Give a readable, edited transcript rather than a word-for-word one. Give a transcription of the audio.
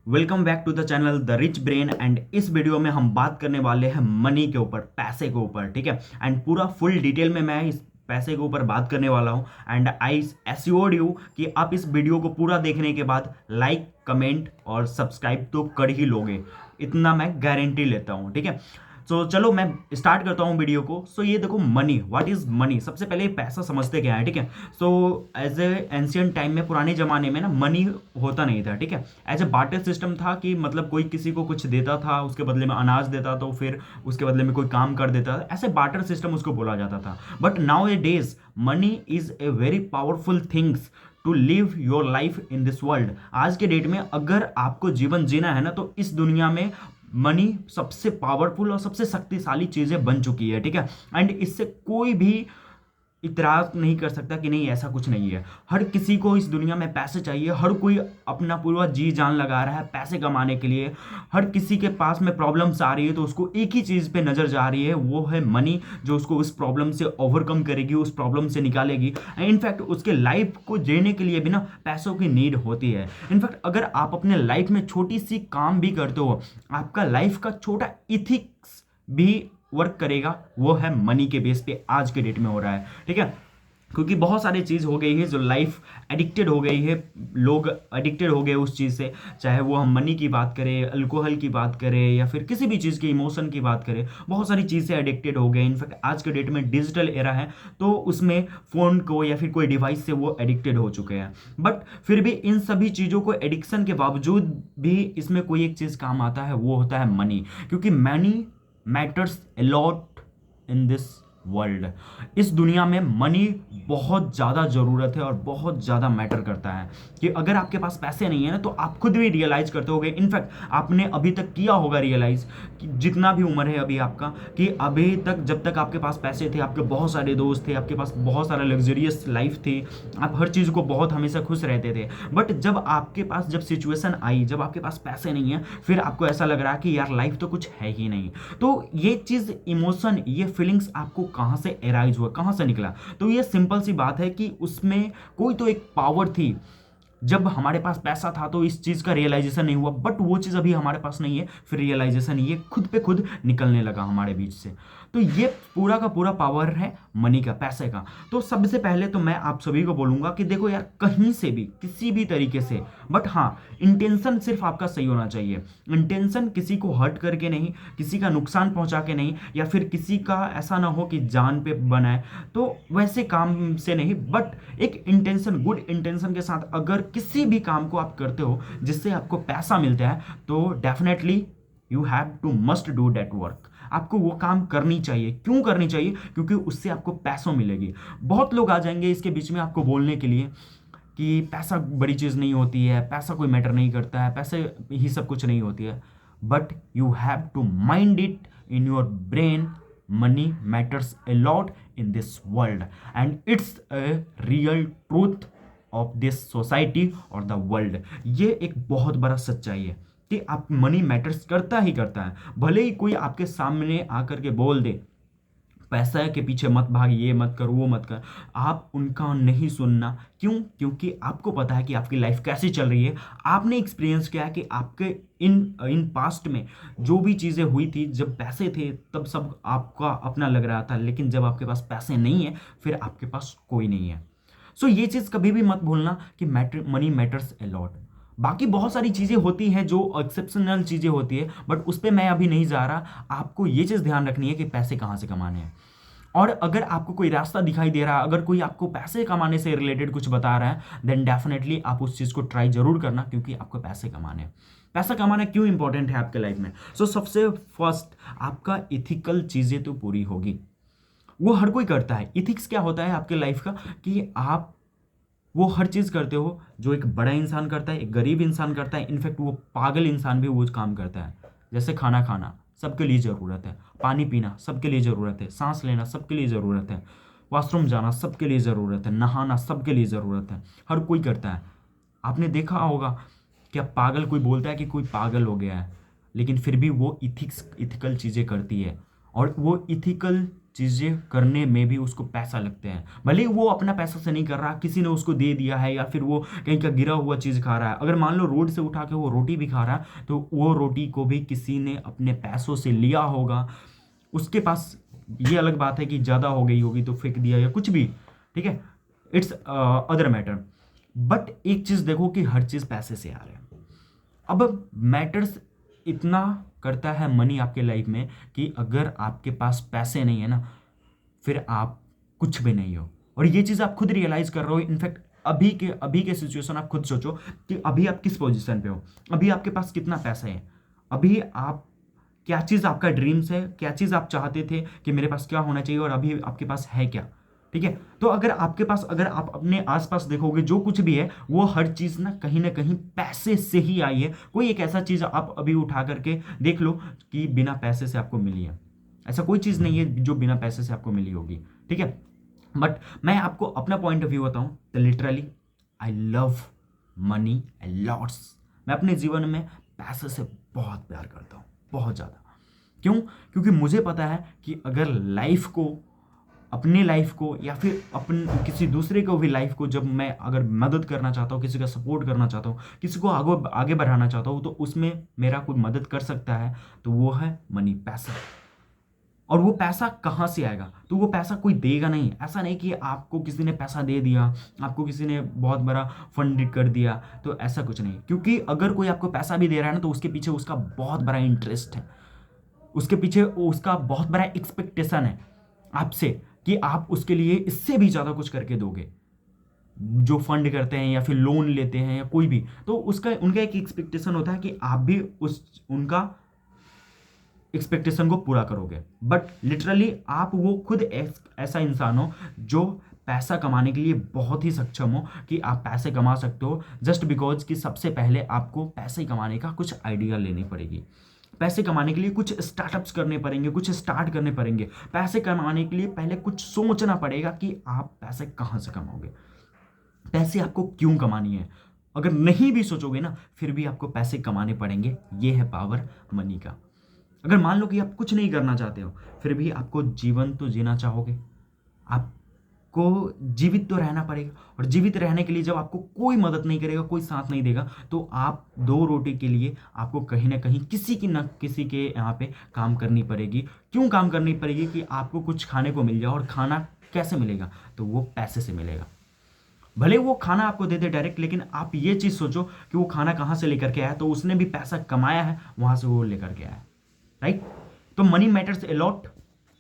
Welcome back to the channel the rich brain. And इस video में हम बात करने वाले हैं मनी के ऊपर, पैसे के ऊपर, ठीक है। एंड पूरा फुल डिटेल में मैं इस पैसे के ऊपर बात करने वाला हूं। एंड आई एश्योर्ड यू कि आप इस वीडियो को पूरा देखने के बाद लाइक, कमेंट और सब्सक्राइब तो कर ही लोगे, इतना मैं गारंटी लेता हूं, ठीक है। सो चलो मैं स्टार्ट करता हूँ वीडियो को। सो ये देखो, मनी, व्हाट इज मनी। सबसे पहले पैसा समझते क्या है, ठीक है। So as a ancient time में, पुराने जमाने में ना, मनी होता नहीं था, ठीक है। एज ए बार्टर सिस्टम था कि मतलब कोई किसी को कुछ देता था, उसके बदले में अनाज देता, तो फिर उसके बदले में कोई काम कर देता था, ऐसे बार्टर सिस्टम उसको बोला जाता था। But nowadays money is a very powerful things to live your life in this world. आज के डेट में अगर आपको जीवन जीना है ना, तो इस दुनिया में मनी सबसे पावरफुल और सबसे शक्तिशाली चीजें बन चुकी है, ठीक है। एंड इससे कोई भी इतराज नहीं कर सकता कि नहीं, ऐसा कुछ नहीं है। हर किसी को इस दुनिया में पैसे चाहिए, हर कोई अपना पूरा जी जान लगा रहा है पैसे कमाने के लिए। हर किसी के पास में प्रॉब्लम्स आ रही है तो उसको एक ही चीज़ पे नज़र जा रही है, वो है मनी, जो उसको उस प्रॉब्लम से ओवरकम करेगी, उस प्रॉब्लम से निकालेगी। इनफैक्ट उसके लाइफ को जीने के लिए भी ना पैसों की नीड होती है। इनफैक्ट अगर आप अपने लाइफ में छोटी सी काम भी करते हो, आपका लाइफ का छोटा इथिक्स भी वर्क करेगा, वो है मनी के बेस पे आज के डेट में हो रहा है, ठीक है। क्योंकि बहुत सारी चीज़ हो गई है जो लाइफ एडिक्टेड हो गई है, लोग एडिक्टेड हो गए उस चीज़ से। चाहे वो हम मनी की बात करें, अल्कोहल की बात करें, या फिर किसी भी चीज़ की, इमोशन की बात करें, बहुत सारी चीज़ें एडिक्टेड हो गए। इनफैक्ट आज के डेट में डिजिटल एरा है, तो उसमें फ़ोन को या फिर कोई डिवाइस से वो एडिक्टेड हो चुके हैं। बट फिर भी इन सभी चीज़ों को, एडिक्शन के बावजूद भी इसमें कोई एक चीज़ काम आता है, वो होता है मनी। क्योंकि money matters a lot in this world. इस दुनिया में मनी बहुत ज़्यादा ज़रूरत है और बहुत ज़्यादा मैटर करता है। कि अगर आपके पास पैसे नहीं है ना, तो आप खुद भी रियलाइज़ करते होगे, इनफैक्ट आपने अभी तक किया होगा रियलाइज़, कि जितना भी उम्र है अभी आपका, कि अभी तक जब तक आपके पास पैसे थे, आपके बहुत सारे दोस्त थे, आपके पास बहुत सारा लग्जरियस लाइफ थी, आप हर चीज़ को बहुत हमेशा खुश रहते थे। बट जब आपके पास, जब सिचुएशन आई, जब आपके पास पैसे नहीं है, फिर आपको ऐसा लग रहा है कि यार लाइफ तो कुछ है ही नहीं। तो ये चीज़, इमोशन, ये फीलिंग्स आपको कहाँ से एराइज हुआ, कहाँ से निकला? तो ये सिंपल सी बात है कि उसमें कोई तो एक पावर थी। जब हमारे पास पैसा था तो इस चीज़ का रियलाइजेशन नहीं हुआ, बट वो चीज़ अभी हमारे पास नहीं है, फिर रियलाइजेशन ये खुद पे खुद निकलने लगा हमारे बीच से। तो ये पूरा का पूरा पावर है मनी का, पैसे का। तो सबसे पहले तो मैं आप सभी को बोलूँगा कि देखो यार, कहीं से भी, किसी भी तरीके से, बट हाँ, इंटेंशन सिर्फ आपका सही होना चाहिए। इंटेंशन किसी को हर्ट करके नहीं, किसी का नुकसान पहुंचा के नहीं, या फिर किसी का ऐसा ना हो कि जान पे बनाए, तो वैसे काम से नहीं। बट एक इंटेंशन, गुड इंटेंशन के साथ अगर किसी भी काम को आप करते हो जिससे आपको पैसा मिलता है, तो definitely you have to must do that work. आपको वो काम करनी चाहिए। क्यों करनी चाहिए? क्योंकि उससे आपको पैसों मिलेगी। बहुत लोग आ जाएंगे इसके बीच में आपको बोलने के लिए कि पैसा बड़ी चीज़ नहीं होती है, पैसा कोई मैटर नहीं करता है, पैसे ही सब कुछ नहीं होती है। But you have to mind it in your brain, money matters a lot in this world and it's a real truth of this society और द वर्ल्ड। ये एक बहुत बड़ा सच्चाई है कि आप, मनी मैटर्स करता ही करता है। भले ही कोई आपके सामने आकर के बोल दे पैसा के पीछे मत भाग, ये मत कर, वो मत कर, आप उनका नहीं सुनना। क्यों? क्योंकि आपको पता है कि आपकी लाइफ कैसी चल रही है। आपने एक्सपीरियंस किया है कि आपके इन इन पास्ट में जो भी चीज़ें हुई थी, जब पैसे थे तब सब आपका अपना लग रहा था, लेकिन जब आपके पास पैसे नहीं है, फिर आपके पास कोई नहीं है। सो ये चीज़ कभी भी मत भूलना कि मनी मैटर्स ए लॉट। बाकी बहुत सारी चीज़ें होती हैं जो एक्सेप्शनल चीज़ें होती है, बट उस पर मैं अभी नहीं जा रहा। आपको ये चीज़ ध्यान रखनी है कि पैसे कहाँ से कमाने हैं। और अगर आपको कोई रास्ता दिखाई दे रहा है, अगर कोई आपको पैसे कमाने से रिलेटेड कुछ बता रहा है, देन डेफिनेटली आप उस चीज़ को ट्राई जरूर करना, क्योंकि आपको पैसे कमाने हैं। पैसा कमाना क्यों इंपॉर्टेंट है आपके लाइफ में? सो सबसे फर्स्ट, आपका इथिकल चीज़ें तो पूरी होगी। वो हर कोई करता है। इथिक्स क्या होता है आपके लाइफ का? कि आप वो हर चीज़ करते हो जो एक बड़ा इंसान करता है, एक गरीब इंसान करता है, इनफैक्ट वो पागल इंसान भी वो काम करता है। जैसे खाना खाना सबके लिए ज़रूरत है, पानी पीना सबके लिए ज़रूरत है, सांस लेना सबके लिए ज़रूरत है, वॉशरूम जाना सबके लिए ज़रूरत है, नहाना सबके लिए ज़रूरत है। हर कोई करता है। आपने देखा होगा, क्या पागल कोई बोलता है कि कोई पागल हो गया है, लेकिन फिर भी वो इथिकल चीज़ें करती है। और वो इथिकल चीज़ें करने में भी उसको पैसा लगते हैं। भले ही वो अपना पैसा से नहीं कर रहा, किसी ने उसको दे दिया है, या फिर वो कहीं का गिरा हुआ चीज़ खा रहा है। अगर मान लो रोड से उठा के वो रोटी भी खा रहा है, तो वो रोटी को भी किसी ने अपने पैसों से लिया होगा। उसके पास, ये अलग बात है कि ज़्यादा हो गई होगी तो फेंक दिया या कुछ भी, ठीक है, इट्स अदर मैटर। बट एक चीज़ देखो कि हर चीज़ पैसे से आ रहा है। अब मैटर्स इतना करता है मनी आपके लाइफ में कि अगर आपके पास पैसे नहीं है ना, फिर आप कुछ भी नहीं हो। और ये चीज़ आप खुद रियलाइज कर रहे हो। इनफैक्ट अभी के सिचुएशन आप खुद सोचो कि अभी आप किस पोजीशन पे हो, अभी आपके पास कितना पैसा है, अभी आप क्या चीज़ आपका ड्रीम्स है, क्या चीज़ आप चाहते थे कि मेरे पास क्या होना चाहिए, और अभी आपके पास है क्या। ठीक है, तो अगर आपके पास, अगर आप अपने आसपास देखोगे जो कुछ भी है, वो हर चीज़ ना कहीं पैसे से ही आई है। कोई एक ऐसा चीज़ आप अभी उठा करके देख लो कि बिना पैसे से आपको मिली है। ऐसा कोई चीज़ नहीं है जो बिना पैसे से आपको मिली होगी। ठीक है, बट मैं आपको अपना पॉइंट ऑफ व्यू बताऊं तो literally I love money lots. मैं अपने जीवन में पैसे से बहुत प्यार करता हूँ, बहुत ज़्यादा। क्यों? क्योंकि मुझे पता है कि अगर लाइफ को, अपनी लाइफ को, या फिर अपन किसी दूसरे को भी लाइफ को, जब मैं अगर मदद करना चाहता हूँ, किसी का सपोर्ट करना चाहता हूँ, किसी को आगे आगे बढ़ाना चाहता हूँ, तो उसमें मेरा कोई मदद कर सकता है, तो वो है मनी, पैसा। और वो पैसा कहाँ से आएगा? तो वो पैसा कोई देगा नहीं। ऐसा नहीं कि आपको किसी ने पैसा दे दिया, आपको किसी ने बहुत बड़ा फंड कर दिया, तो ऐसा कुछ नहीं। क्योंकि अगर कोई आपको पैसा भी दे रहा है ना, तो उसके पीछे उसका बहुत बड़ा इंटरेस्ट है, उसके पीछे उसका बहुत बड़ा एक्सपेक्टेशन है आपसे कि आप उसके लिए इससे भी ज़्यादा कुछ करके दोगे। जो फंड करते हैं या फिर लोन लेते हैं या कोई भी, तो उसका, उनका एक एक्सपेक्टेशन होता है कि आप भी उस उनका एक्सपेक्टेशन को पूरा करोगे। बट लिटरली आप वो खुद ऐसा इंसान हो जो पैसा कमाने के लिए बहुत ही सक्षम हो, कि आप पैसे कमा सकते हो, जस्ट बिकॉज कि सबसे पहले आपको पैसे कमाने का कुछ आइडिया लेनी पड़ेगी। पैसे कमाने के लिए कुछ स्टार्टअप्स करने पड़ेंगे, कुछ स्टार्ट करने पड़ेंगे। पैसे कमाने के लिए पहले कुछ सोचना पड़ेगा कि आप पैसे कहाँ से कमाओगे, पैसे आपको क्यों कमानी है। अगर नहीं भी सोचोगे ना, फिर भी आपको पैसे कमाने पड़ेंगे। ये है पावर मनी का। अगर मान लो कि आप कुछ नहीं करना चाहते हो, फिर भी आपको जीवन तो जीना चाहोगे, आपको जीवित तो रहना पड़ेगा। और जीवित रहने के लिए जब आपको कोई मदद नहीं करेगा, कोई साथ नहीं देगा, तो आप दो रोटी के लिए आपको कहीं ना कहीं किसी की ना किसी के यहाँ पे काम करनी पड़ेगी। क्यों काम करनी पड़ेगी? कि आपको कुछ खाने को मिल जाए। और खाना कैसे मिलेगा? तो वो पैसे से मिलेगा। भले वो खाना आपको दे दे डायरेक्ट, लेकिन आप ये चीज़ सोचो कि वो खाना कहाँ से लेकर के आया, तो उसने भी पैसा कमाया है, वहाँ से वो लेकर के आया, राइट? तो मनी मैटर्स ए लॉट।